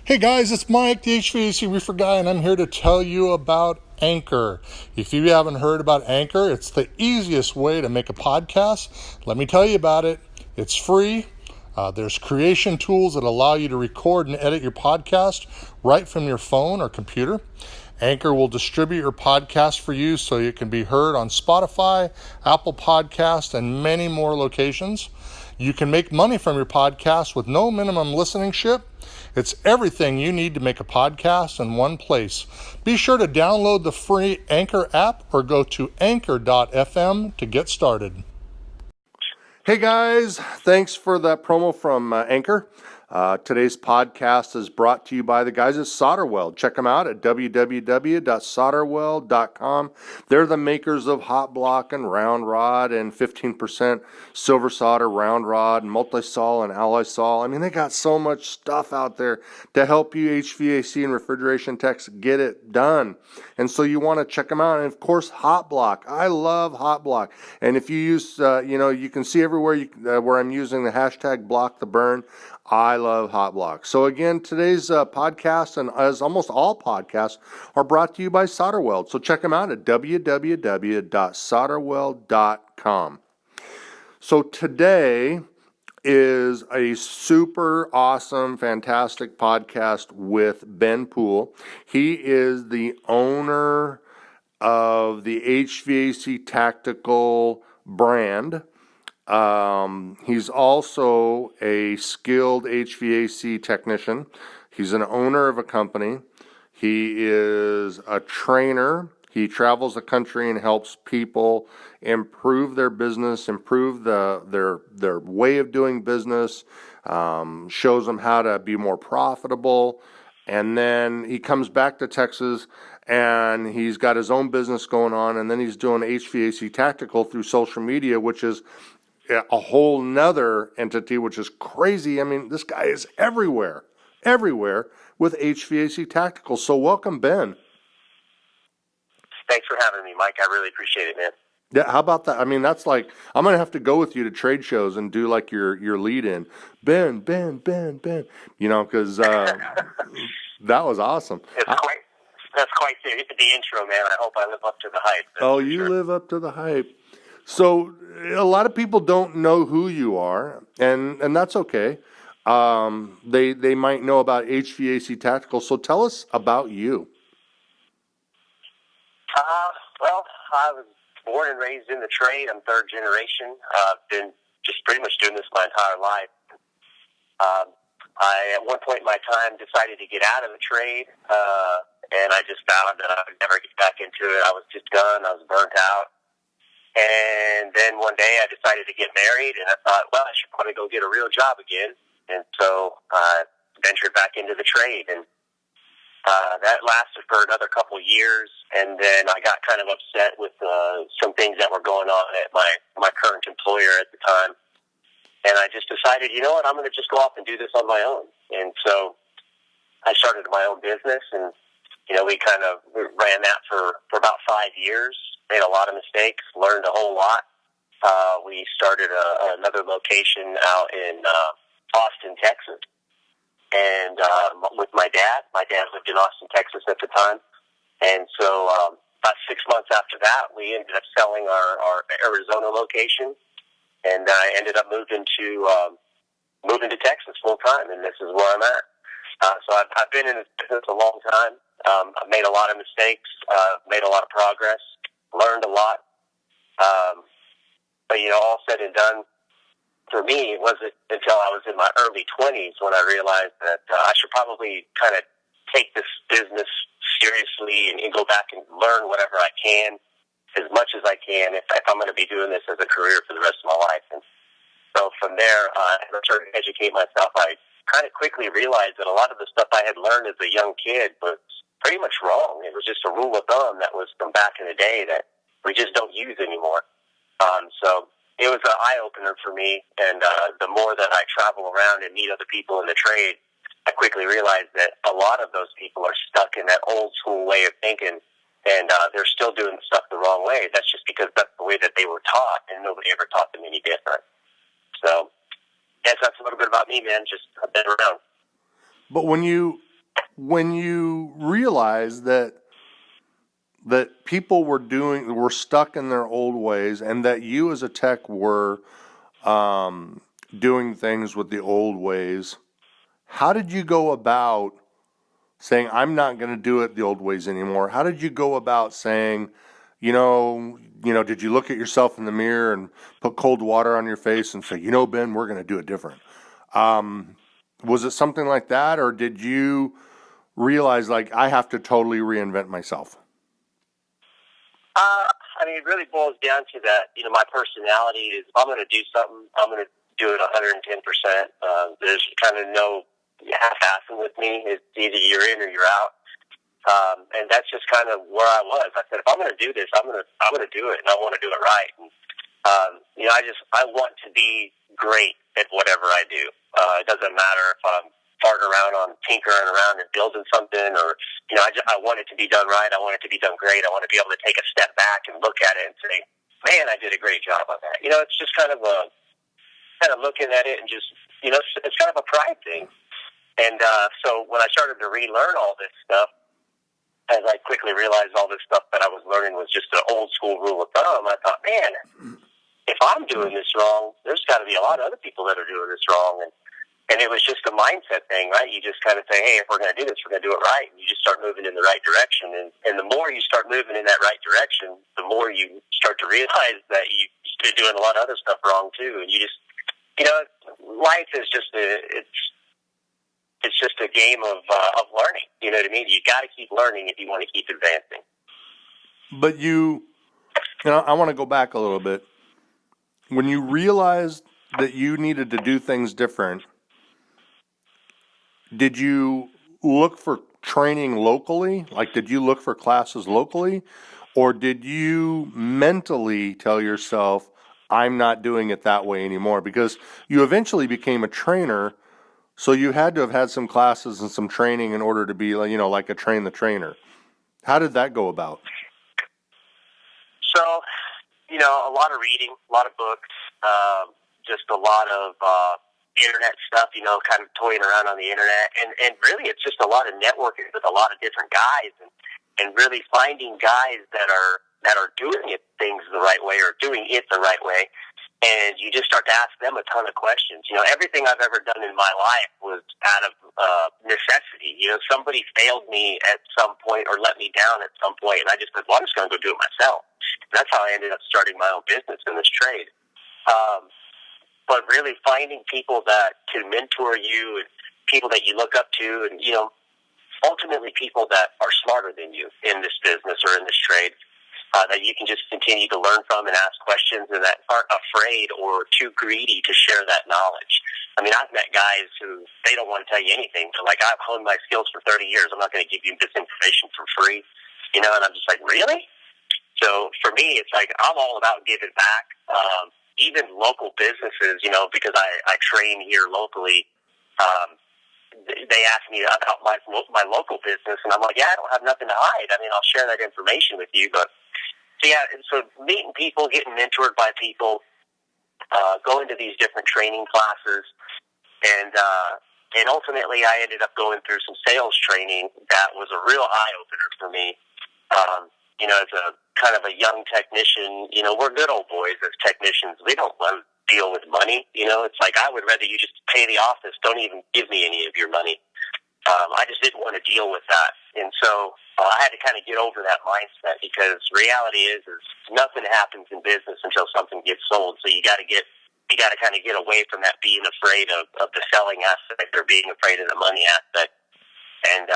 Hey guys, it's Mike, the HVAC Refer Guy, and I'm here to tell you about Anchor. If you haven't heard about Anchor, it's the easiest way to make a podcast. Let me tell you about it. It's free. There's creation tools that allow you to record and edit your podcast right from your phone or computer. Anchor will distribute your podcast for you so it can be heard on Spotify, Apple Podcasts, and many more locations. You can make money from your podcast with no minimum listenership. It's everything you need to make a podcast in one place. Be sure to download the free Anchor app or go to anchor.fm to get started. Hey guys, thanks for that promo from Anchor. Today's podcast is brought to you by the guys at Solderweld. Check them out at www.solderweld.com. They're the makers of hot block and round rod and 15% silver solder round rod, multi-sol and alloy sol. I mean, they got so much stuff out there to help you HVAC and refrigeration techs get it done. And so you want to check them out. And of course, hot block. I love hot block. And if you use, you can see everywhere where I'm using the hashtag block the burn. I love hot block. So again, today's podcast, and as almost all podcasts, are brought to you by Solderweld. So check them out at www.solderweld.com. So today is a super awesome, fantastic podcast with Ben Poole. He is the owner of the HVAC Tactical brand. He's also a skilled HVAC technician. He's an owner of a company. He is a trainer. He travels the country and helps people improve their business, improve their way of doing business, shows them how to be more profitable. And then he comes back to Texas and he's got his own business going on. And then he's doing HVAC Tactical through social media, which is a whole nother entity, which is crazy. I mean, this guy is everywhere with HVAC Tactical. So welcome, Ben. Thanks for having me, Mike. I really appreciate it, man. Yeah, how about that? I mean, that's like, I'm going to have to go with you to trade shows and do like your lead in. Ben, because that was awesome. That's quite the intro, man. I hope I live up to the hype. You live up to the hype. So a lot of people don't know who you are, and that's okay. They might know about HVAC Tactical. So tell us about you. Well, I was born and raised in the trade. I'm third generation. I've been just pretty much doing this my entire life. I, at one point in my time, decided to get out of the trade, and I just vowed that I would never get back into it. I was just done. I was burnt out. And then one day I decided to get married, and I thought, well, I should probably go get a real job again. And so I ventured back into the trade, and that lasted for another couple of years. And then I got kind of upset with some things that were going on at my current employer at the time. And I just decided, you know what, I'm going to just go off and do this on my own. And so I started my own business, and we kind of ran that for about 5 years. Made a lot of mistakes, learned a whole lot. We started another location out in Austin, Texas, and with my dad. My dad lived in Austin, Texas at the time, and so about 6 months after that, we ended up selling our Arizona location, and I ended up moving to Texas full time, and this is where I'm at. So I've been in this business a long time. I've made a lot of mistakes, made a lot of progress, learned a lot. But all said and done, for me, it wasn't until I was in my early 20s when I realized that I should probably kind of take this business seriously and go back and learn whatever I can, as much as I can, if I'm going to be doing this as a career for the rest of my life. And so from there, I started to educate myself. I kind of quickly realized that a lot of the stuff I had learned as a young kid was pretty much wrong. It was just a rule of thumb that was from back in the day that we just don't use anymore. So it was an eye-opener for me, and the more that I travel around and meet other people in the trade, I quickly realized that a lot of those people are stuck in that old-school way of thinking, and they're still doing stuff the wrong way. That's just because that's the way that they were taught, and nobody ever taught them any different. So, yes, that's a little bit about me, man. Just I've been around. But when you when you realized that people were stuck in their old ways, and that you as a tech were doing things with the old ways, how did you go about saying, I'm not going to do it the old ways anymore? How did you go about saying, did you look at yourself in the mirror and put cold water on your face and say, Ben, we're going to do it different? Was it something like that, or did you realize, like, I have to totally reinvent myself? It really boils down to that. My personality is, if I'm going to do something, I'm going to do it 110%. There's kind of no half-assing with me. It's either you're in or you're out. And that's just kind of where I was. I said, if I'm going to do this, I'm going to do it, and I want to do it right. And, I want to be great at whatever I do. It doesn't matter if I'm farting around on tinkering around and building something, or, I want it to be done right. I want it to be done great. I want to be able to take a step back and look at it and say, man, I did a great job on that. It's just kind of looking at it and just, it's kind of a pride thing. And so when I started to relearn all this stuff, as I quickly realized all this stuff that I was learning was just an old school rule of thumb, I thought, man, if I'm doing this wrong, there's got to be a lot of other people that are doing this wrong. And it was just a mindset thing, right? You just kind of say, hey, if we're going to do this, we're going to do it right. And you just start moving in the right direction. And the more you start moving in that right direction, the more you start to realize that you're doing a lot of other stuff wrong too. And you just, life is just it's just a game of learning. You know what I mean? You got to keep learning if you want to keep advancing. But I want to go back a little bit. When you realized that you needed to do things different, did you look for training locally? Like, did you look for classes locally? Or did you mentally tell yourself, I'm not doing it that way anymore? Because you eventually became a trainer, so you had to have had some classes and some training in order to be, like a train the trainer. How did that go about? So, a lot of reading, a lot of books, just a lot of internet stuff, kind of toying around on the internet. And really it's just a lot of networking with a lot of different guys and really finding guys that are doing things the right way or doing it the right way. And you just start to ask them a ton of questions. Everything I've ever done in my life was out of necessity. Somebody failed me at some point or let me down at some point, and I just said, well, I'm just going to go do it myself. And that's how I ended up starting my own business in this trade. But really finding people that can mentor you and people that you look up to, and, ultimately people that are smarter than you in this business or in this trade. That you can just continue to learn from and ask questions, and that aren't afraid or too greedy to share that knowledge. I've met guys who, they don't want to tell you anything. They're like, I've honed my skills for 30 years. I'm not going to give you this information for free. And I'm just like, really? So for me, it's like, I'm all about giving back. Even local businesses, because I train here locally, they ask me about my local business, and I'm like, yeah, I don't have nothing to hide. I'll share that information with you, but so meeting people, getting mentored by people, going to these different training classes, and ultimately I ended up going through some sales training that was a real eye-opener for me. As a kind of a young technician, we're good old boys as technicians. We don't want to deal with money. It's like, I would rather you just pay the office. Don't even give me any of your money. I just didn't want to deal with that. And so I had to kind of get over that mindset, because reality is nothing happens in business until something gets sold. So you got to kind of get away from that being afraid of the selling aspect or being afraid of the money aspect. And,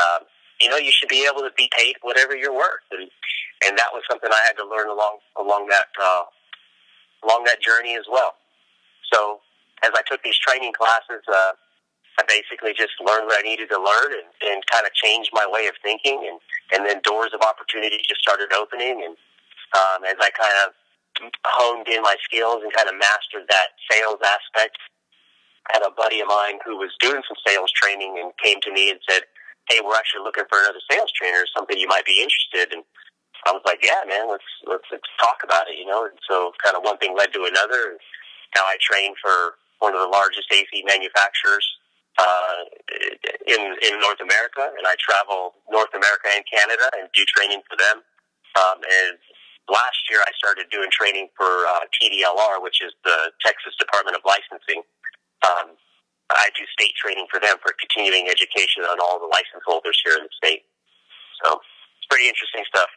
you should be able to be paid whatever you're worth. And that was something I had to learn along that journey as well. So as I took these training classes, I basically just learned what I needed to learn and kind of changed my way of thinking. And then doors of opportunity just started opening. And as I kind of honed in my skills and kind of mastered that sales aspect, I had a buddy of mine who was doing some sales training and came to me and said, hey, we're actually looking for another sales trainer, something you might be interested in. I was like, yeah, man, let's talk about it, And so kind of one thing led to another. And now I train for one of the largest AC manufacturers in North America, and I travel North America and Canada and do training for them. And last year I started doing training for TDLR, which is the Texas Department of Licensing. I do state training for them for continuing education on all the license holders here in the state. So it's pretty interesting stuff.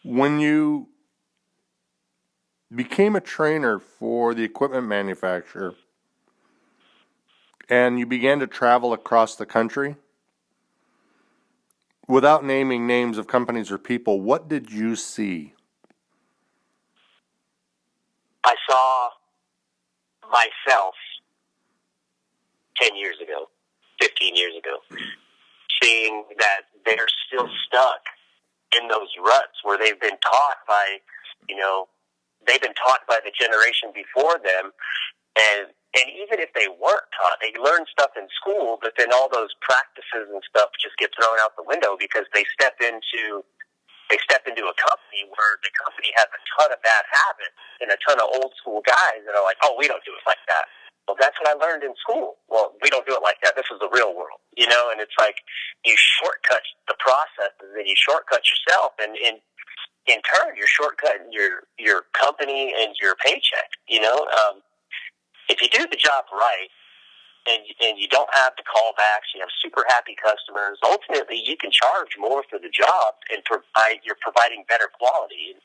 When you became a trainer for the equipment manufacturer and you began to travel across the country, without naming names of companies or people, what did you see? I saw myself 10 years ago, 15 years ago, seeing that they're still stuck in those ruts where they've been taught by, they've been taught by the generation before them. And even if they weren't taught, they learn stuff in school, but then all those practices and stuff just get thrown out the window because they step into a company where the company has a ton of bad habits and a ton of old school guys that are like, oh, we don't do it like that. Well, that's what I learned in school. Well, we don't do it like that. This is the real world, and it's like you shortcut the processes and you shortcut yourself, and in turn, you're shortcutting your company and your paycheck, If you do the job right and you don't have the callbacks, you have super happy customers, ultimately you can charge more for the job and you're providing better quality.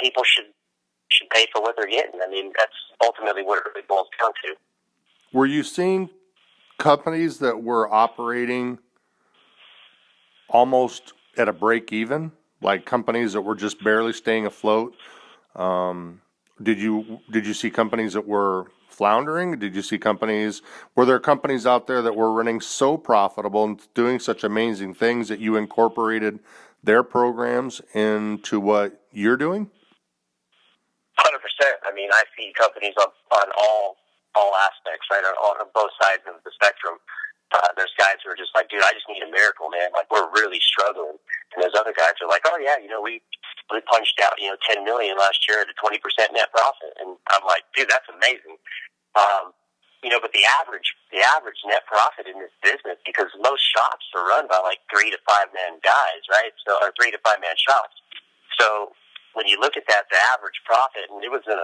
People should pay for what they're getting. I mean, that's ultimately what it really boils down to. Were you seeing companies that were operating almost at a break even, like companies that were just barely staying afloat? Did you see companies that were floundering? Were there companies out there that were running so profitable and doing such amazing things that you incorporated their programs into what you're doing? 100%. I mean, I see companies on all aspects, right, on both sides of the spectrum. There's guys who are just like, dude, I just need a miracle, man. Like, we're really struggling. And there's other guys who are like, oh, yeah, we punched out, $10 million last year at a 20% net profit. And I'm like, dude, that's amazing. But the average net profit in this business, because most shops are run by like 3 to 5 man guys, right? So, or 3 to 5 man shops. So when you look at that, the average profit, and this was in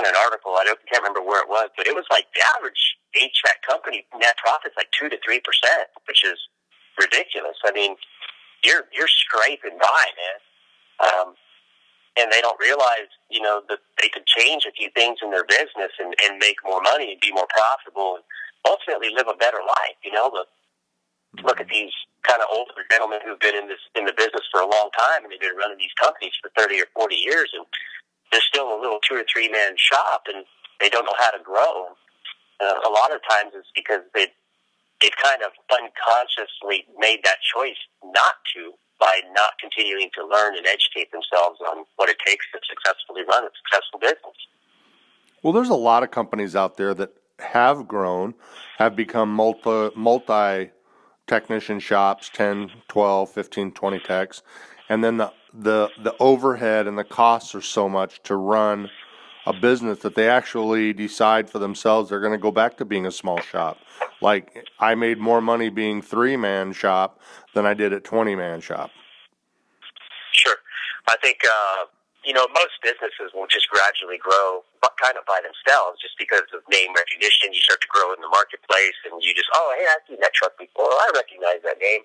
an article, can't remember where it was, but it was like the average HVAC company net profit's like 2 to 3%, which is ridiculous. I mean, you're scraping by, man. And they don't realize, that they could change a few things in their business and make more money and be more profitable and ultimately live a better life. Look at these kind of older gentlemen who've been in the business for a long time, and they've been running these companies for 30 or 40 years, and they're still a little 2 or 3 man shop, and they don't know how to grow. A lot of times it's because they've kind of unconsciously made that choice not to, by not continuing to learn and educate themselves on what it takes to successfully run a successful business. Well, there's a lot of companies out there that have grown, have become multi-technician shops, 10, 12, 15, 20 techs, and then the overhead and the costs are so much to run a business that they actually decide for themselves they're going to go back to being a small shop. Like, I made more money being 3-man shop than I did at 20-man shop. Sure. I think, most businesses will just gradually grow kind of by themselves just because of name recognition. You start to grow in the marketplace and you just, oh, hey, I've seen that truck before. I recognize that name.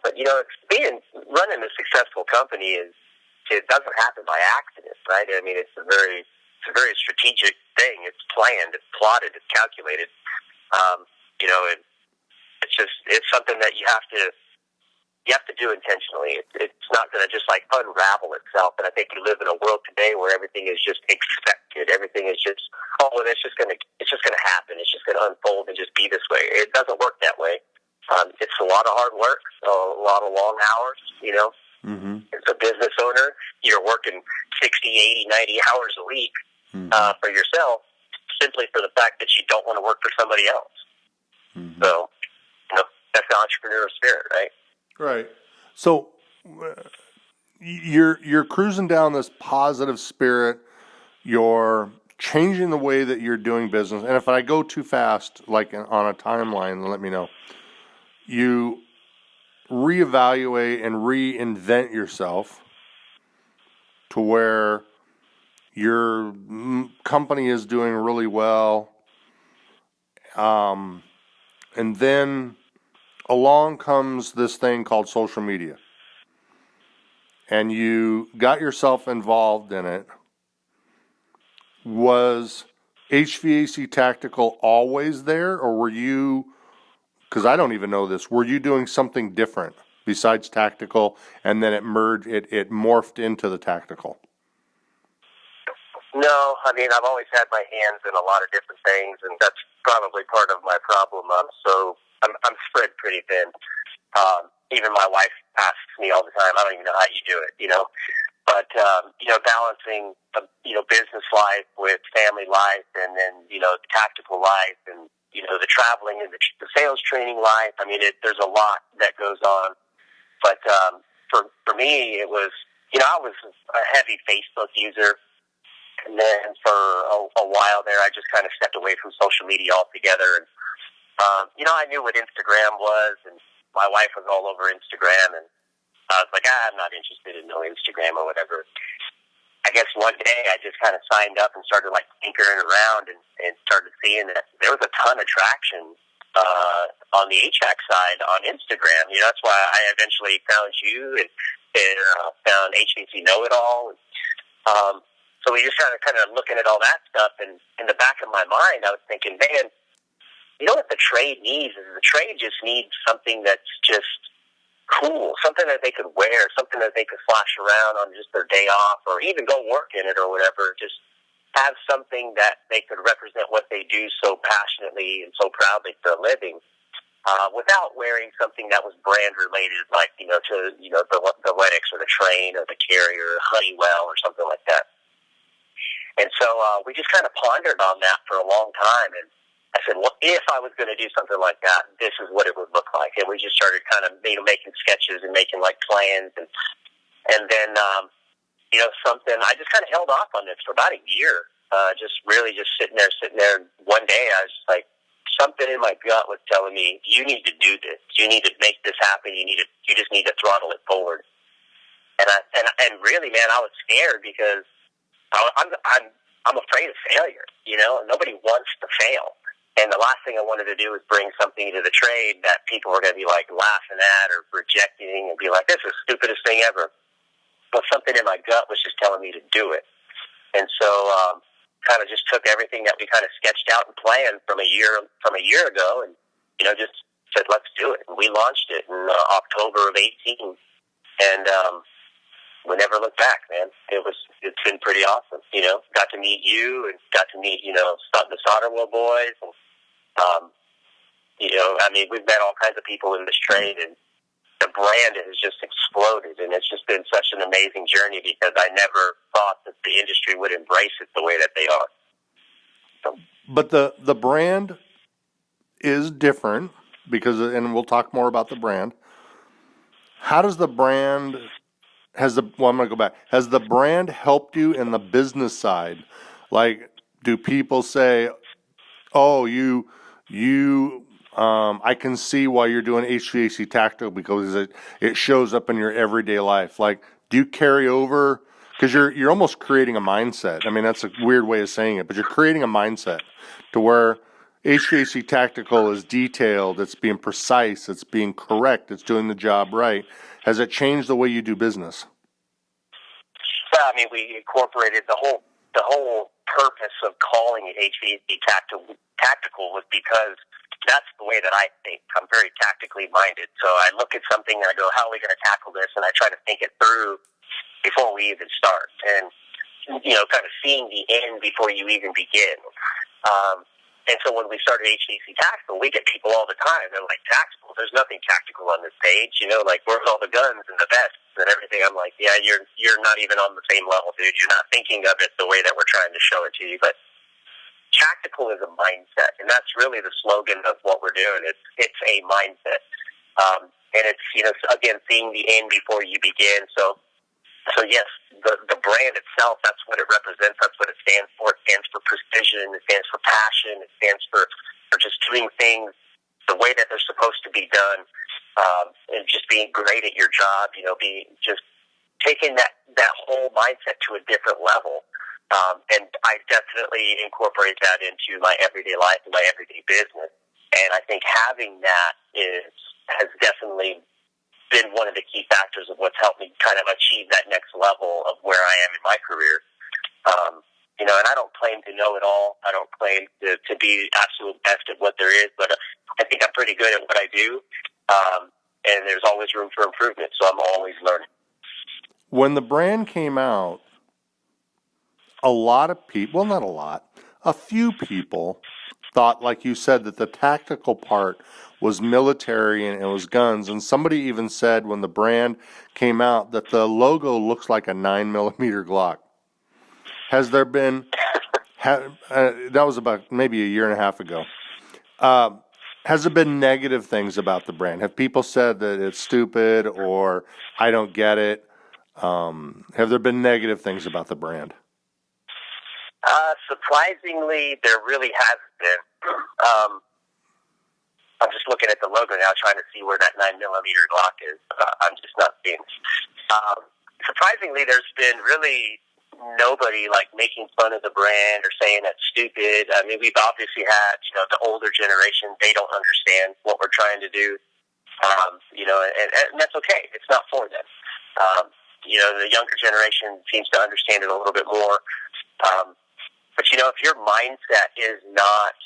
But running a successful company it doesn't happen by accident, right? I mean, it's a very strategic thing. It's planned, it's plotted, it's calculated. It's something that you have to do intentionally. It's not going to just like unravel itself. And I think we live in a world today where everything is just expected. Everything is just, it's just going to happen. It's just going to unfold and just be this way. It doesn't work that way. It's a lot of hard work, a lot of long hours, Mm-hmm. As a business owner, you're working 60, 80, 90 hours a week for yourself simply for the fact that you don't want to work for somebody else. Mm-hmm. So, that's the entrepreneurial spirit, right? Right. So you're cruising down this positive spirit. You're changing the way that you're doing business. And if I go too fast, like on a timeline, let me know. You reevaluate and reinvent yourself to where your company is doing really well. And then along comes this thing called social media. And you got yourself involved in it. Was HVAC Tactical always there, or were you, because I don't even know this, were you doing something different besides Tactical, and then it morphed into the Tactical? No, I mean, I've always had my hands in a lot of different things, and that's probably part of my problem. I'm spread pretty thin. Even my wife asks me all the time, I don't even know how you do it, you know. But, balancing, business life with family life, and then, tactical life, and, the traveling and the sales training life. I mean, there's a lot that goes on. But for me, it was, I was a heavy Facebook user. And then for a while there, I just kind of stepped away from social media altogether. And, I knew what Instagram was, and my wife was all over Instagram, and I was like, I'm not interested in no Instagram or whatever. I guess one day I just kind of signed up and started like tinkering around and started seeing that there was a ton of traction on the HVAC side on Instagram. That's why I eventually found you and found HVAC Know-It-All. So we just kind of looking at all that stuff, and in the back of my mind, I was thinking, man, you know what the trade needs is the trade just needs something that's just cool, something that they could wear, something that they could flash around on just their day off, or even go work in it or whatever. Just have something that they could represent what they do so passionately and so proudly for a living, without wearing something that was brand related, like to the Lennox or the Train or the Carrier or Honeywell or something like that. And so we just kind of pondered on that for a long time, and I said, well, if I was going to do something like that, this is what it would look like. And we just started kind of making sketches and making like plans, and then something. I just kind of held off on this for about a year, just sitting there. One day I was like, something in my gut was telling me, you need to do this. You need to make this happen. You just need to throttle it forward. And really, man, I was scared because I'm afraid of failure. Nobody wants to fail. And the last thing I wanted to do was bring something to the trade that people were going to be like laughing at or rejecting and be like, this is the stupidest thing ever. But something in my gut was just telling me to do it. And so, kind of just took everything that we kind of sketched out and planned from a year ago, and just said, let's do it. And we launched it in October of 2018, and we never looked back, man. It's been pretty awesome. Got to meet you, and got to meet the Solderwell boys, and we've met all kinds of people in this trade, and the brand has just exploded, and it's just been such an amazing journey because I never thought that the industry would embrace it the way that they are. So. But the brand is different because, and we'll talk more about the brand. How does the brand I'm going to go back. Has the brand helped you in the business side? Like, do people say, "Oh, I can see why you're doing HVAC Tactical because it shows up in your everyday life." Like, do you carry over? Because you're almost creating a mindset. I mean, that's a weird way of saying it, but you're creating a mindset to where HVAC Tactical is detailed, it's being precise, it's being correct, it's doing the job right. Has it changed the way you do business? Well, we incorporated the whole purpose of calling it HVAC Tactical was because that's the way that I think. I'm very tactically minded. So I look at something and I go, how are we going to tackle this? And I try to think it through before we even start. And, kind of seeing the end before you even begin. And so when we started HVAC Tactical, we get people all the time. They're like, tactical? There's nothing tactical on this page. Where's all the guns and the vests and everything? I'm like, yeah, you're not even on the same level, dude. You're not thinking of it the way that we're trying to show it to you. But tactical is a mindset, and that's really the slogan of what we're doing. It's a mindset. And it's, again, seeing the end before you begin. So yes, the brand itself, that's what it represents. That's what it stands for. It stands for precision. It stands for passion. It stands for just doing things the way that they're supposed to be done, and just being great at your job. Just taking that whole mindset to a different level. And I definitely incorporate that into my everyday life and my everyday business. And I think having that has definitely been one of the key factors of what's helped me kind of achieve that next level of where I am in my career. And I don't claim to know it all. I don't claim to be absolute best at what there is, but I think I'm pretty good at what I do. And there's always room for improvement, so I'm always learning. When the brand came out, a lot of people, well, not a lot, a few people thought, like you said, that the tactical part was military and it was guns. And somebody even said when the brand came out that the logo looks like a 9mm Glock. Has there been, that was about maybe a year and a half ago. Has there been negative things about the brand? Have people said that it's stupid or I don't get it? Have there been negative things about the brand? Surprisingly, there really hasn't been. I'm just looking at the logo now, trying to see where that 9mm Glock is. I'm just not seeing. Surprisingly, there's been really nobody making fun of the brand or saying that's stupid. I mean, we've obviously had the older generation; they don't understand what we're trying to do. And that's okay. It's not for them. The younger generation seems to understand it a little bit more. But if your mindset is not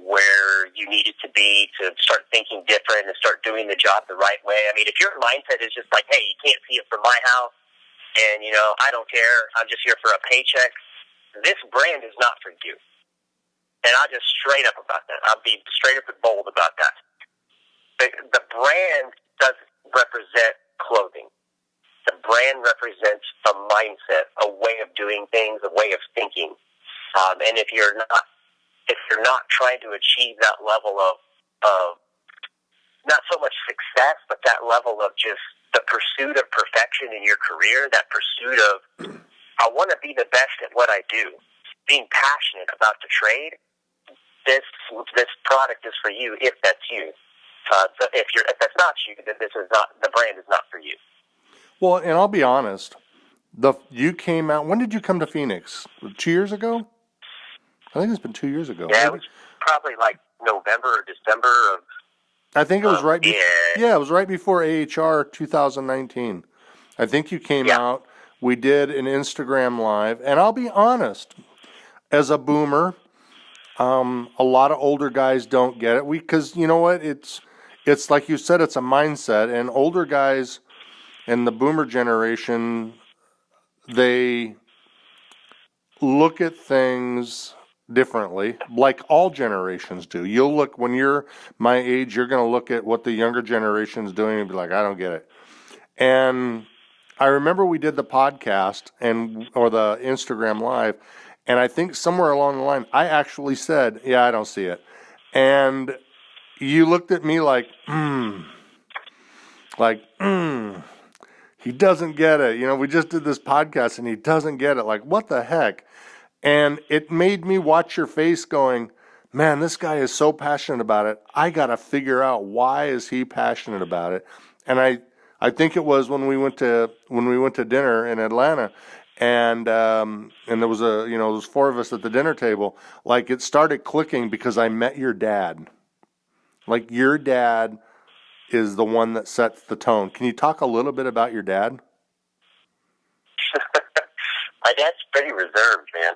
where you need it to be to start thinking different and start doing the job the right way. I mean, if your mindset is just like, hey, you can't see it from my house, and, I don't care, I'm just here for a paycheck, this brand is not for you. And I'll just straight up about that. I'll be straight up and bold about that. The brand doesn't represent clothing. The brand represents a mindset, a way of doing things, a way of thinking. And if you're not trying to achieve that level of not so much success, but that level of just the pursuit of perfection in your career, that pursuit of, I want to be the best at what I do, being passionate about the trade, this product is for you if that's you. So if that's not you, then the brand is not for you. Well, and I'll be honest, you came out, when did you come to Phoenix? 2 years ago? I think it's been 2 years ago. Yeah, it was probably November or December of. I think it was right. It was right before AHR 2019. I think you came out. We did an Instagram live, and I'll be honest, as a boomer, a lot of older guys don't get it. Because you know what? It's like you said, it's a mindset, and older guys and the boomer generation, they look at things differently, like all generations do. You'll look, when you're my age, you're going to look at what the younger generation's doing and be like, I don't get it. And I remember we did the podcast or the Instagram live, and I think somewhere along the line, I actually said, yeah, I don't see it. And you looked at me like, he doesn't get it. We just did this podcast and he doesn't get it. Like, what the heck? And it made me watch your face going, man, this guy is so passionate about it. I got to figure out why is he passionate about it. And I think it was when we went to dinner in Atlanta, and there was there was 4 of us at the dinner table. Like, it started clicking because I met your dad. Like, your dad is the one that sets the tone. Can you talk a little bit about your dad? My dad's pretty reserved, man.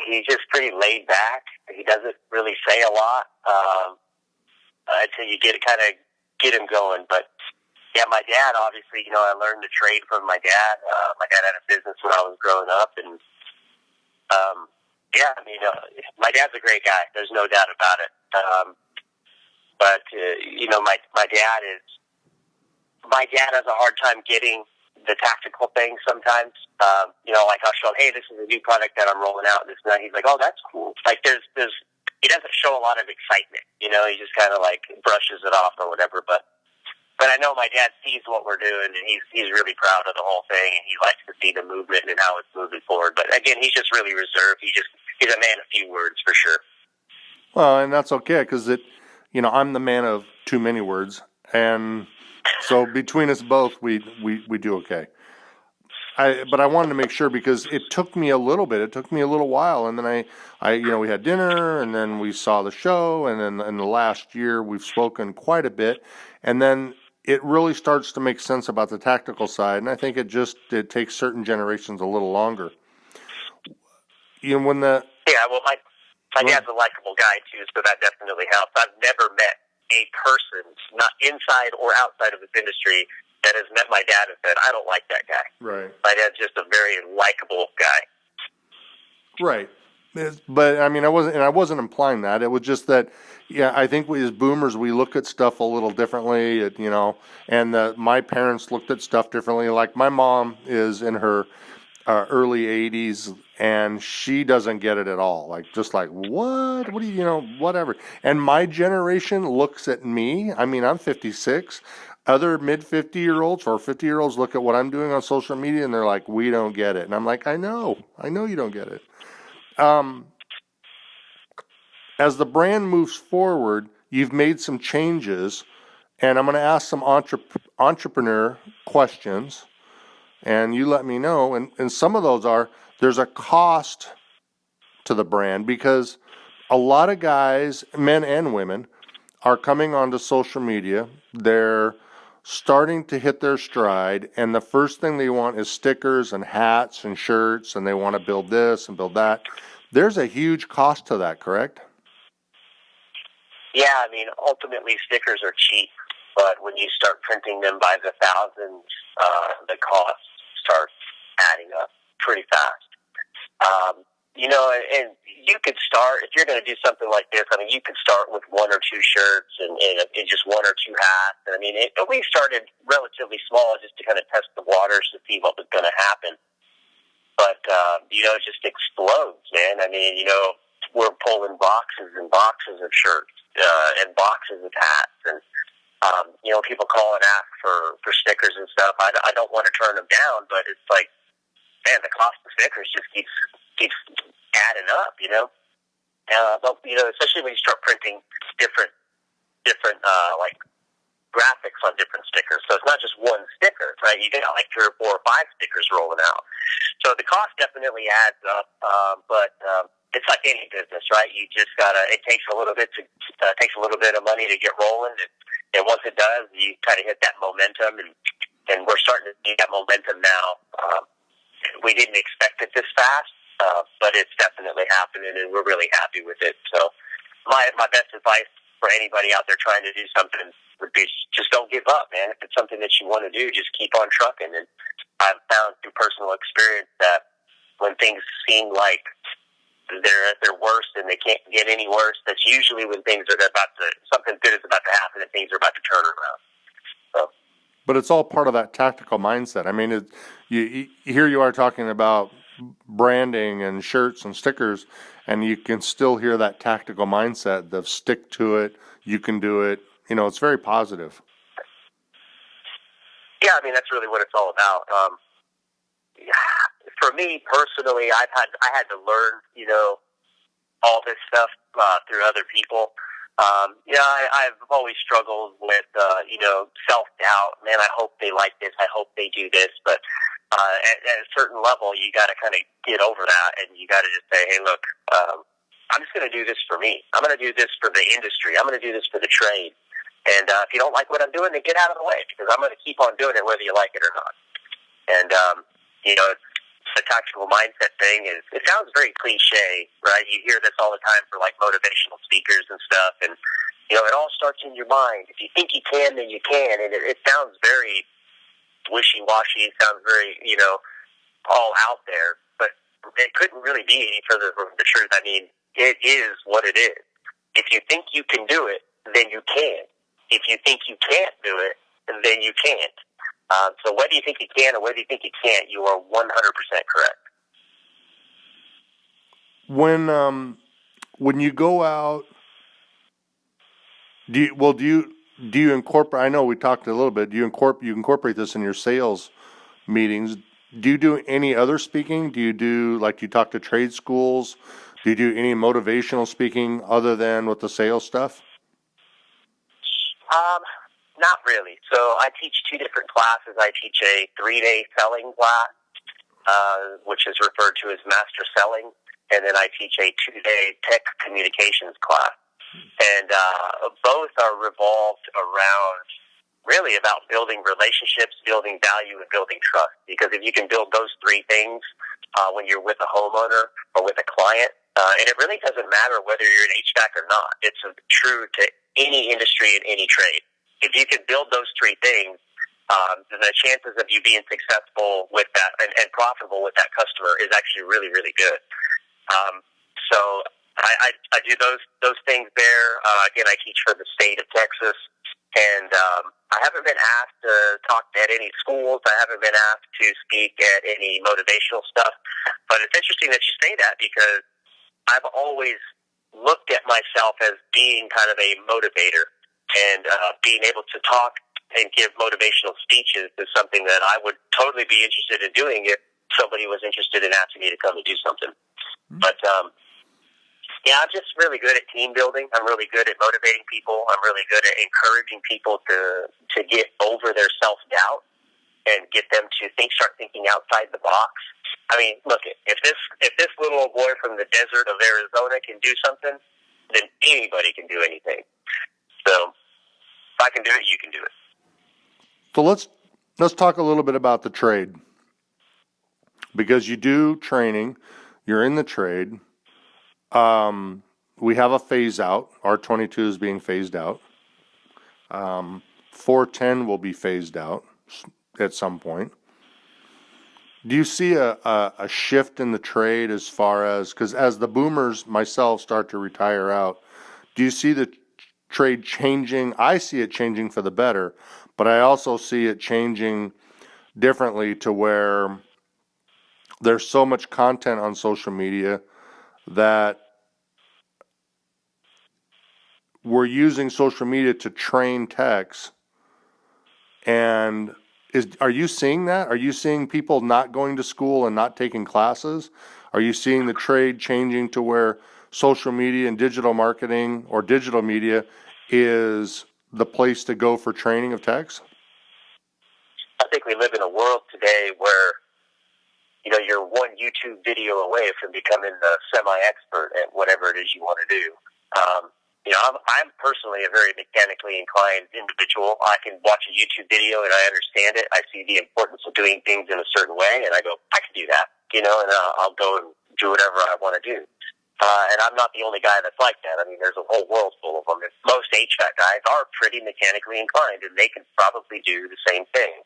He's just pretty laid back. He doesn't really say a lot until you get him going. But yeah, my dad, obviously, I learned the trade from my dad. My dad had a business when I was growing up, and my dad's a great guy. There's no doubt about it. But my dad has a hard time getting the tactical things sometimes. I'll show him, hey, this is a new product that I'm rolling out, this and that. He's like, oh, that's cool. Like, he doesn't show a lot of excitement. He just kind of brushes it off or whatever. But But I know my dad sees what we're doing, and he's really proud of the whole thing, and he likes to see the movement and how it's moving forward. But again, he's just really reserved. He's a man of few words for sure. Well, and that's okay because I'm the man of too many words, and so between us both, we do okay. But I wanted to make sure because it took me a little bit. It took me a little while, and then we had dinner, and then we saw the show, and then in the last year we've spoken quite a bit, and then it really starts to make sense about the tactical side, and I think it takes certain generations a little longer. When the well, my dad's a likable guy too, so that definitely helps. I've never met a person, not inside or outside of this industry, that has met my dad and said, I don't like that guy. Right. My dad's just a very likable guy. Right. But I mean, I wasn't implying that. It was just that, I think we as boomers, we look at stuff a little differently, and my parents looked at stuff differently. Like my mom is in her early 80s, and she doesn't get it at all. Just like, what do whatever. And my generation looks at me. I mean, I'm 56. Other mid 50-year-olds or 50-year-olds look at what I'm doing on social media, and they're like, we don't get it. And I'm like, I know you don't get it. As the brand moves forward, you've made some changes, and I'm going to ask some entrepreneur questions, and you let me know. And some of those there's a cost to the brand because a lot of guys, men and women, are coming onto social media. They're starting to hit their stride, and the first thing they want is stickers and hats and shirts, and they want to build this and build that. There's a huge cost to that, correct? Yeah, I mean, ultimately stickers are cheap, but when you start printing them by the thousands, the costs start adding up pretty fast. And you could start, if you're going to do something like this, I mean, you could start with one or two shirts and just one or two hats. And I mean, we started relatively small just to kind of test the waters to see what was going to happen. But, it just explodes, man. I mean, we're pulling boxes and boxes of shirts and boxes of hats. And, people call and ask for stickers and stuff. I don't want to turn them down, but it's like, man, the cost of stickers just keeps adding up, But, especially when you start printing different like graphics on different stickers. So it's not just one sticker, right? You got like 3 or 4 or 5 stickers rolling out. So the cost definitely adds up, but it's like any business, right? You just it takes a little bit of money to get rolling, and once it does, you kind of hit that momentum, and we're starting to see that momentum now. We didn't expect it this fast, but it's definitely happening, and we're really happy with it. So my best advice for anybody out there trying to do something would be just don't give up, man. If it's something that you want to do, just keep on trucking. And I've found through personal experience that when things seem like they're at their worst and they can't get any worse, that's usually when something good is about to happen and things are about to turn around. So. But it's all part of that tactical mindset. I mean, here you are talking about branding and shirts and stickers, and you can still hear that tactical mindset of stick to it, you can do it. It's very positive. Yeah, I mean, that's really what it's all about. For me personally, I had to learn, all this stuff through other people. I've always struggled with, self-doubt. Man, I hope they like this. I hope they do this. But at a certain level, you got to kind of get over that, and you got to just say, hey, look, I'm just going to do this for me. I'm going to do this for the industry. I'm going to do this for the trade. And if you don't like what I'm doing, then get out of the way, because I'm going to keep on doing it whether you like it or not. And, the tactical mindset thing it sounds very cliche, right? You hear this all the time for like motivational speakers and stuff. And, it all starts in your mind. If you think you can, then you can. And it sounds very wishy-washy. It sounds very, all out there. But it couldn't really be any further from the truth. I mean, it is what it is. If you think you can do it, then you can. If you think you can't do it, then you can't. So whether you think you can or whether you think you can't, you are 100% correct. When you go out, do do you incorporate, I know we talked a little bit, do you incorporate this in your sales meetings? Do you do any other speaking? Do you do, like, you talk to trade schools? Do you do any motivational speaking other than with the sales stuff? Not really. So I teach two different classes. I teach a 3-day selling class, which is referred to as master selling, and then I teach a 2-day tech communications class. And both are revolved around really about building relationships, building value, and building trust. Because if you can build those three things when you're with a homeowner or with a client, and it really doesn't matter whether you're an HVAC or not. It's true to any industry and any trade. If you can build those three things, then the chances of you being successful with that and profitable with that customer is actually really, really good. So I do those things there. Again, I teach for the state of Texas, and I haven't been asked to talk at any schools. I haven't been asked to speak at any motivational stuff. But it's interesting that you say that, because I've always looked at myself as being kind of a motivator, and being able to talk and give motivational speeches is something that I would totally be interested in doing if somebody was interested in asking me to come and do something. But yeah, I'm just really good at team building. I'm really good at motivating people. I'm really good at encouraging people to get over their self-doubt and get them to start thinking outside the box. I mean, look, if this little old boy from the desert of Arizona can do something, then anybody can do anything. So if I can do it, you can do it. So let's talk a little bit about the trade, because you do training, you're in the trade. We have a phase out. R22 is being phased out. 410 will be phased out at some point. Do you see a shift in the trade as far as, because as the boomers myself start to retire out, do you see the trade changing? I see it changing for the better, but I also see it changing differently to where there's so much content on social media that we're using social media to train techs. And are you seeing that? Are you seeing people not going to school and not taking classes? Are you seeing the trade changing to where social media and digital marketing or digital media is the place to go for training of techs? I think we live in a world today where, you're one YouTube video away from becoming the semi-expert at whatever it is you want to do. I'm personally a very mechanically inclined individual. I can watch a YouTube video and I understand it. I see the importance of doing things in a certain way, and I go, I can do that, and I'll go and do whatever I want to do. And I'm not the only guy that's like that. I mean, there's a whole world full of them. Most HVAC guys are pretty mechanically inclined, and they can probably do the same thing.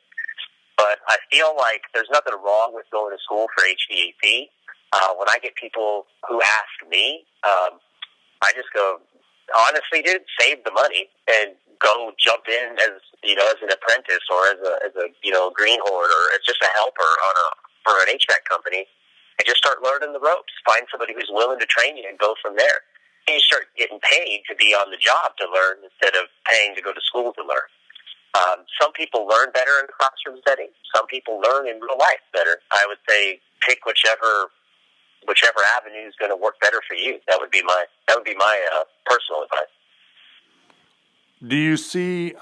But I feel like there's nothing wrong with going to school for HVAC. When I get people who ask me, I just go, honestly, dude, save the money and go jump in as an apprentice or as a greenhorn or as just a helper for an HVAC company, and just start learning the ropes. Find somebody who's willing to train you and go from there. And you start getting paid to be on the job to learn instead of paying to go to school to learn. Some people learn better in a classroom setting. Some people learn in real life better. I would say pick whichever avenue is going to work better for you. That would be my personal advice. Do you see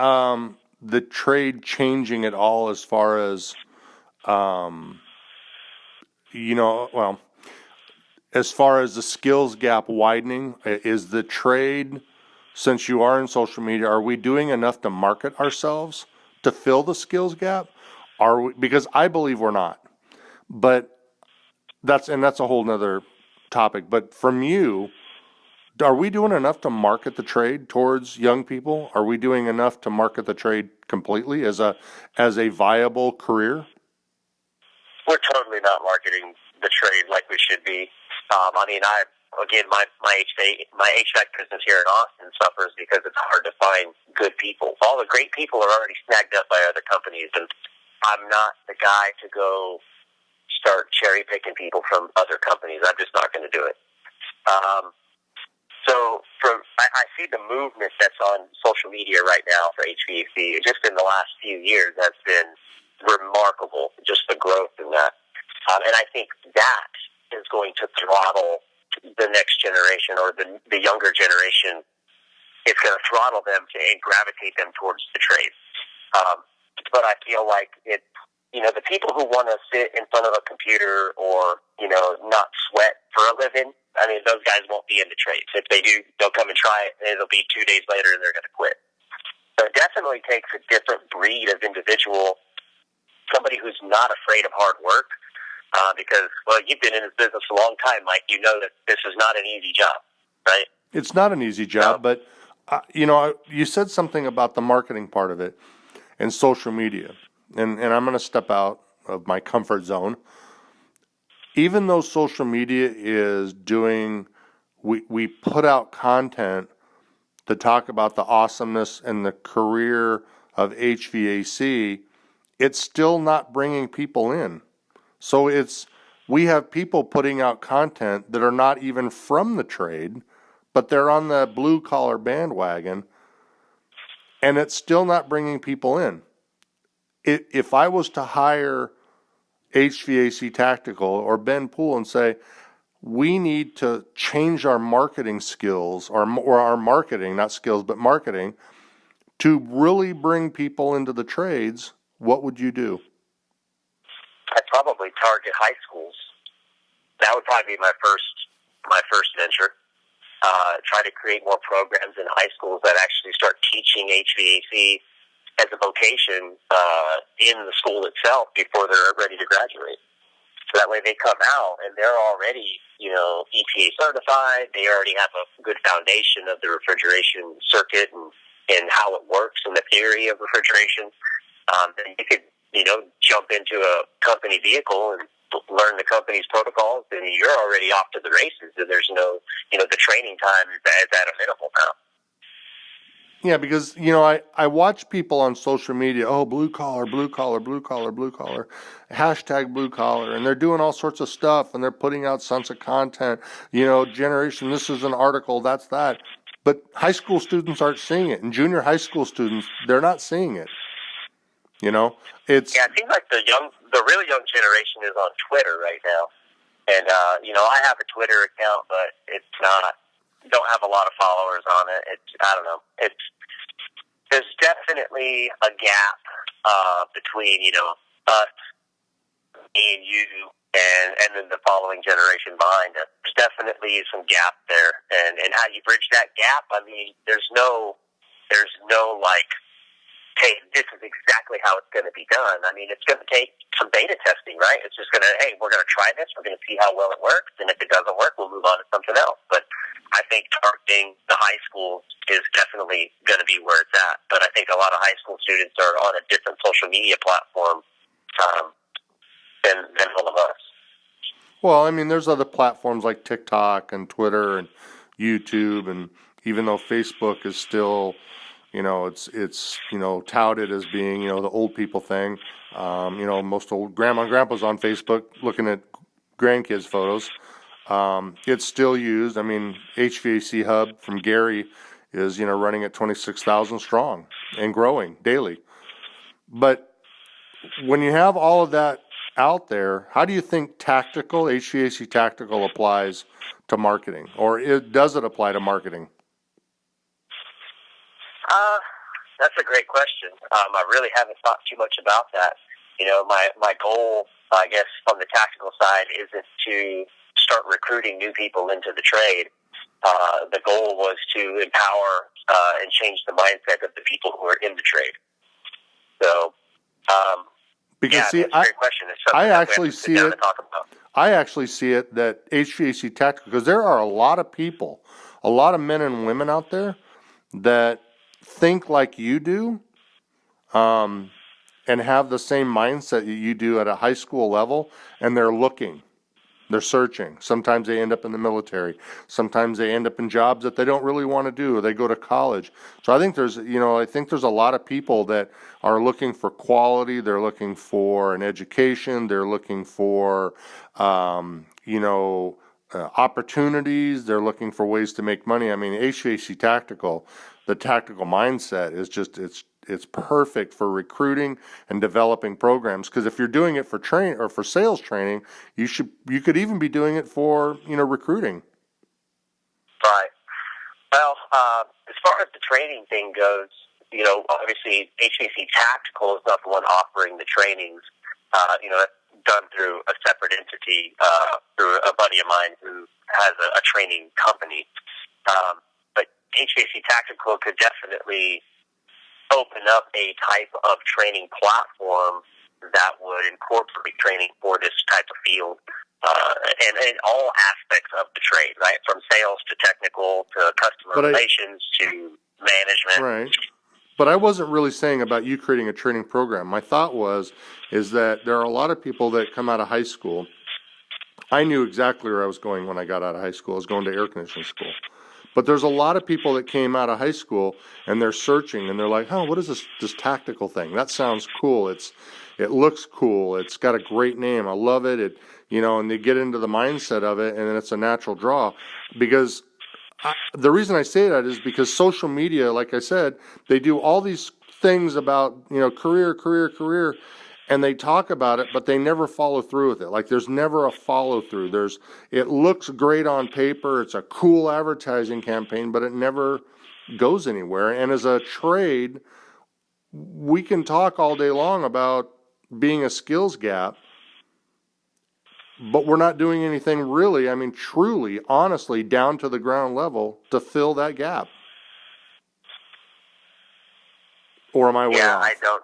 the trade changing at all as far as as far as the skills gap widening? Is the trade, since you are in social media, are we doing enough to market ourselves to fill the skills gap? Because I believe we're not, but that's a whole nother topic. But from you, are we doing enough to market the trade towards young people? Are we doing enough to market the trade completely as a viable career? We're totally not marketing the trade like we should be. My HVAC business here in Austin suffers because it's hard to find good people. All the great people are already snagged up by other companies, and I'm not the guy to go start cherry picking people from other companies. I'm just not going to do it. I see the movement that's on social media right now for HVAC, just in the last few years, has been remarkable, just the growth in that. And I think that is going to throttle the next generation, or the younger generation. It's going to throttle them and gravitate them towards the trade. But I feel like the people who want to sit in front of a computer or, not sweat for a living, I mean, those guys won't be in the trades. If they do, they'll come and try it, and it'll be 2 days later, and they're going to quit. So it definitely takes a different breed of individual, somebody who's not afraid of hard work, because, well, you've been in this business a long time, Mike. You know that this is not an easy job, right? It's not an easy job, but, you said something about the marketing part of it and social media, and I'm going to step out of my comfort zone. Even though social media is doing, we put out content to talk about the awesomeness and the career of HVAC, it's still not bringing people in. So we have people putting out content that are not even from the trade, but they're on the blue collar bandwagon, and it's still not bringing people in. If I was to hire HVAC Tactical or Ben Poole and say, we need to change our marketing skills, or our marketing, not skills, but marketing, to really bring people into the trades, what would you do? I'd probably target high schools. That would probably be my first venture. Try to create more programs in high schools that actually start teaching HVAC as a vocation in the school itself before they're ready to graduate. So that way they come out and they're already, EPA certified. They already have a good foundation of the refrigeration circuit and how it works and the theory of refrigeration. Then you could, jump into a company vehicle and learn the company's protocols, and you're already off to the races. And there's no, the training time is at a minimal now. Yeah, because, I watch people on social media, blue collar, blue collar, blue collar, blue collar, hashtag blue collar, and they're doing all sorts of stuff, and they're putting out sons of content, generation, this is an article, that's that. But high school students aren't seeing it, and junior high school students, they're not seeing it. It seems like the really young generation is on Twitter right now. And, I have a Twitter account, but it's not, don't have a lot of followers on it. I don't know. There's definitely a gap, between, us, me and you, and then the following generation behind us. There's definitely some gap there. And how you bridge that gap, I mean, there's no like, hey, this is exactly how it's going to be done. I mean, it's going to take some beta testing, right? It's just going to, hey, we're going to try this. We're going to see how well it works. And if it doesn't work, we'll move on to something else. But I think targeting the high school is definitely going to be where it's at. But I think a lot of high school students are on a different social media platform than all of us. Well, I mean, there's other platforms like TikTok and Twitter and YouTube, and even though Facebook is still, it's touted as being, the old people thing. Most old grandma and grandpa's on Facebook looking at grandkids' photos. It's still used. I mean, HVAC Hub from Gary is, running at 26,000 strong and growing daily. But when you have all of that out there, how do you think HVAC Tactical applies to marketing? Or does it apply to marketing? That's a great question. I really haven't thought too much about that. My goal, I guess, on the tactical side isn't to start recruiting new people into the trade. The goal was to empower and change the mindset of the people who are in the trade. So, because it's a great question. It's something I actually see it. To talk about. I actually see it that HVAC Tactical, because there are a lot of people, a lot of men and women out there that think like you do, and have the same mindset that you do at a high school level, and they're looking, they're searching. Sometimes they end up in the military. Sometimes they end up in jobs that they don't really want to do, or they go to college. So I think there's a lot of people that are looking for quality. They're looking for an education. They're looking for, opportunities. They're looking for ways to make money. I mean, HVAC Tactical, the tactical mindset is just it's perfect for recruiting and developing programs. Because if you're doing it for train or for sales training, you could even be doing it for recruiting. Right. Well, as far as the training thing goes, obviously HVAC Tactical is not the one offering the trainings. That's done through a separate entity, through a buddy of mine who has a training company. But HVAC Tactical could definitely open up a type of training platform that would incorporate training for this type of field, and in all aspects of the trade, right? From sales to technical to customer relations to management. Right. But I wasn't really saying about you creating a training program. My thought is that there are a lot of people that come out of high school. I knew exactly where I was going when I got out of high school. I was going to air conditioning school. But there's a lot of people that came out of high school and they're searching and they're like, oh, what is this tactical thing? That sounds cool. It looks cool. It's got a great name. I love it. And they get into the mindset of it, and then it's a natural draw. Because the reason I say that is because social media, like I said, they do all these things about, career, and they talk about it, but they never follow through with it. Like there's never a follow through. It looks great on paper. It's a cool advertising campaign, but it never goes anywhere. And as a trade, we can talk all day long about being a skills gap, but we're not doing anything really, truly, honestly, down to the ground level to fill that gap. Or am I way off? I don't.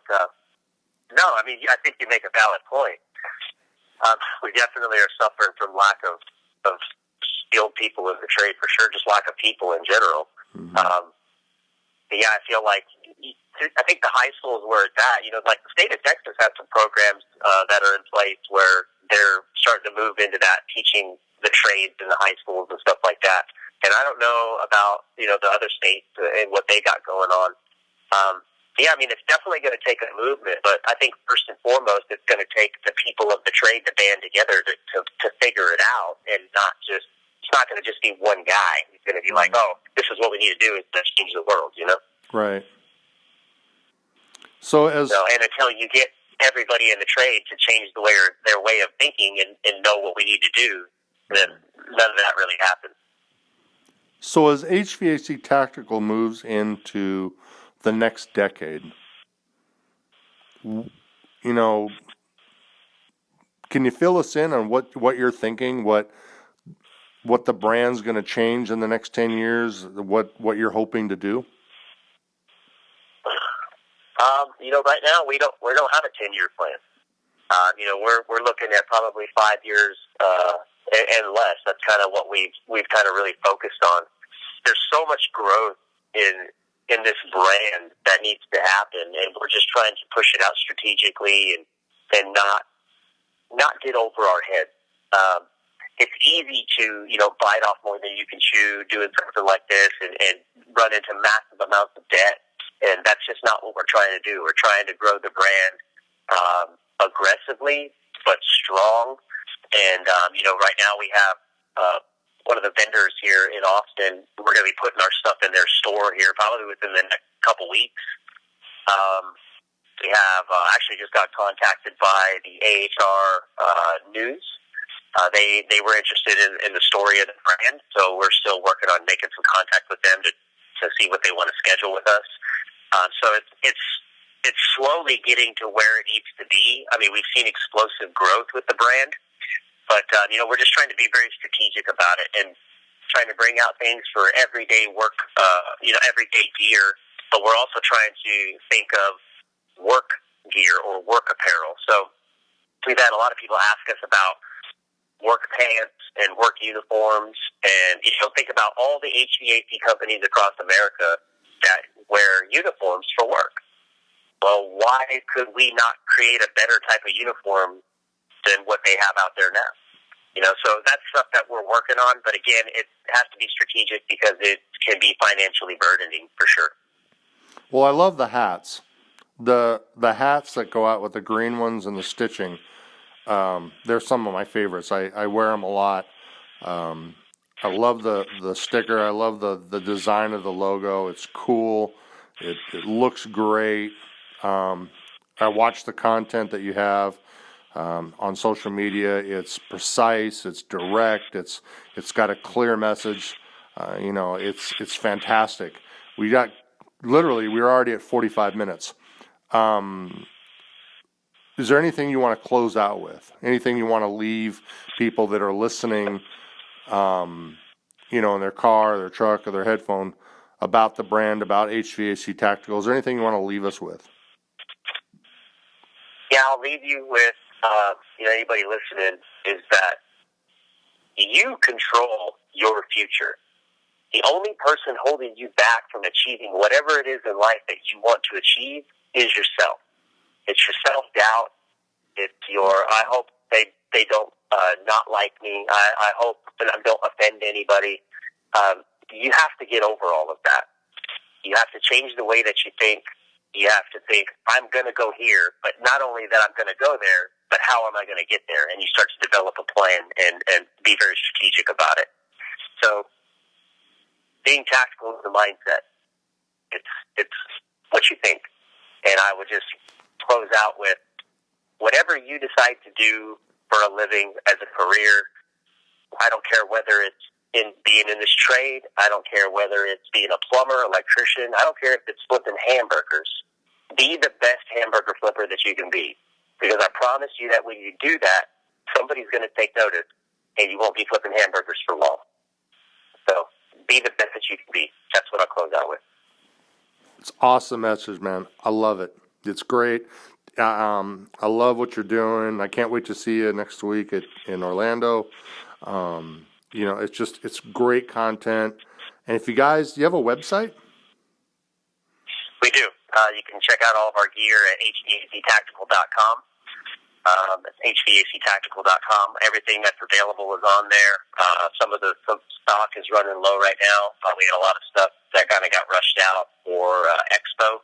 No, I think you make a valid point. We definitely are suffering from lack of skilled people in the trade, for sure, just lack of people in general. Mm-hmm. I feel like, I think the high school is where it's at. Like the state of Texas has some programs that are in place where they're starting to move into that, teaching the trades in the high schools and stuff like that. And I don't know about, the other states and what they got going on. It's definitely going to take a movement, but I think first and foremost, it's going to take the people of the trade to band together to figure it out, and it's not going to just be one guy. He's going to be like, oh, this is what we need to do to change the world, Right. So and until you get everybody in the trade to change their way of thinking and know what we need to do, then none of that really happens. So as HVAC Tactical moves into the next decade, can you fill us in on what you're thinking, what the brand's going to change in the next 10 years, what you're hoping to do? Right now we don't have a 10-year plan. We're looking at probably 5 years and less. That's kind of what we've kind of really focused on. There's so much growth in this brand that needs to happen, and we're just trying to push it out strategically and not get over our heads. It's easy to bite off more than you can chew doing something like this and run into massive amounts of debt. And that's just not what we're trying to do. We're trying to grow the brand aggressively but strong. And right now we have one of the vendors here in Austin. We're going to be putting our stuff in their store here probably within the next couple weeks. We have actually just got contacted by the AHR News. They were interested in the story of the brand, so we're still working on making some contact with them to see what they want to schedule with us. So it's slowly getting to where it needs to be. We've seen explosive growth with the brand, but we're just trying to be very strategic about it and trying to bring out things for everyday work, everyday gear. But we're also trying to think of work gear or work apparel. So we've had a lot of people ask us about work pants and work uniforms, and think about all the HVAC companies across America that wear uniforms for work. Well, why could we not create a better type of uniform than what they have out there now? So that's stuff that we're working on, but again, it has to be strategic because it can be financially burdening for sure. Well, I love the hats. The hats that go out with the green ones and the stitching. They're some of my favorites. I wear them a lot. I love the sticker. I love the design of the logo. It's cool. It looks great. I watch the content that you have on social media. It's precise. It's direct. It's got a clear message. It's fantastic. We were already at 45 minutes. Is there anything you want to close out with? Anything you want to leave people that are listening, in their car, their truck, or their headphone about the brand, about HVAC Tactical? Is there anything you want to leave us with? Yeah, I'll leave you with, anybody listening, is that you control your future. The only person holding you back from achieving whatever it is in life that you want to achieve is yourself. It's your self-doubt. It's I hope they don't not like me. I hope that I don't offend anybody. You have to get over all of that. You have to change the way that you think. You have to think, I'm going to go here, but not only that I'm going to go there, but how am I going to get there? And you start to develop a plan and be very strategic about it. So being tactical is the mindset. It's what you think. And I would just close out with, whatever you decide to do for a living as a career, I don't care whether it's in being in this trade, I don't care whether it's being a plumber, electrician, I don't care if it's flipping hamburgers. Be the best hamburger flipper that you can be. Because I promise you that when you do that, somebody's going to take notice and you won't be flipping hamburgers for long. So be the best that you can be. That's what I'll close out with. It's awesome message, man. I love it. It's great. I love what you're doing. I can't wait to see you next week in Orlando. It's great content. And if you have a website? We do. You can check out all of our gear at HVACtactical.com. It's HVACtactical.com. Everything that's available is on there. Some stock is running low right now. We had a lot of stuff that kind of got rushed out for Expo.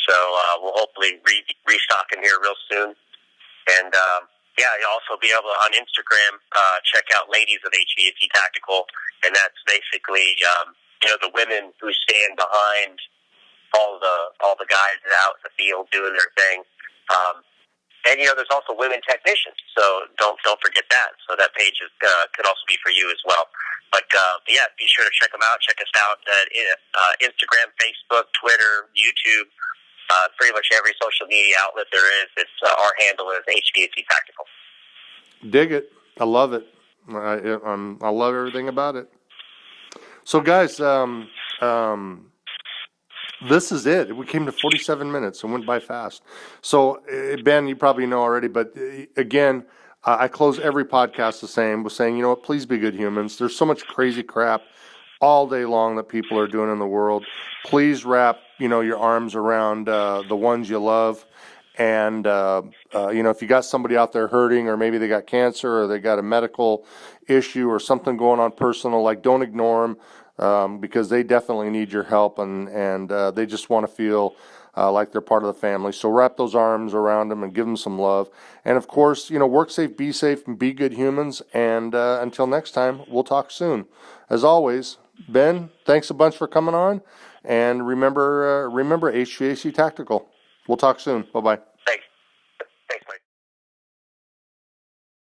So we'll hopefully restock in here real soon. And you'll also be able to, on Instagram, check out Ladies of HVAC Tactical. And that's basically, the women who stand behind all the guys out in the field doing their thing. And there's also women technicians, so don't forget that. So that page could also be for you as well. But be sure to check them out. Check us out at Instagram, Facebook, Twitter, YouTube, pretty much every social media outlet there is. It's our handle is HVAC Tactical. Dig it. I love it. I love everything about it. So guys, this is it. We came to 47 minutes and went by fast. So, Ben, you probably know already, but again, I close every podcast the same with saying, please be good humans. There's so much crazy crap all day long that people are doing in the world. Please wrap, your arms around the ones you love. And, if you got somebody out there hurting, or maybe they got cancer, or they got a medical issue or something going on personal, don't ignore them. Because they definitely need your help, and they just want to feel like they're part of the family. So wrap those arms around them and give them some love. And of course, work safe, and be good humans. And until next time, we'll talk soon. As always, Ben, thanks a bunch for coming on. And remember HVAC Tactical. We'll talk soon. Bye-bye.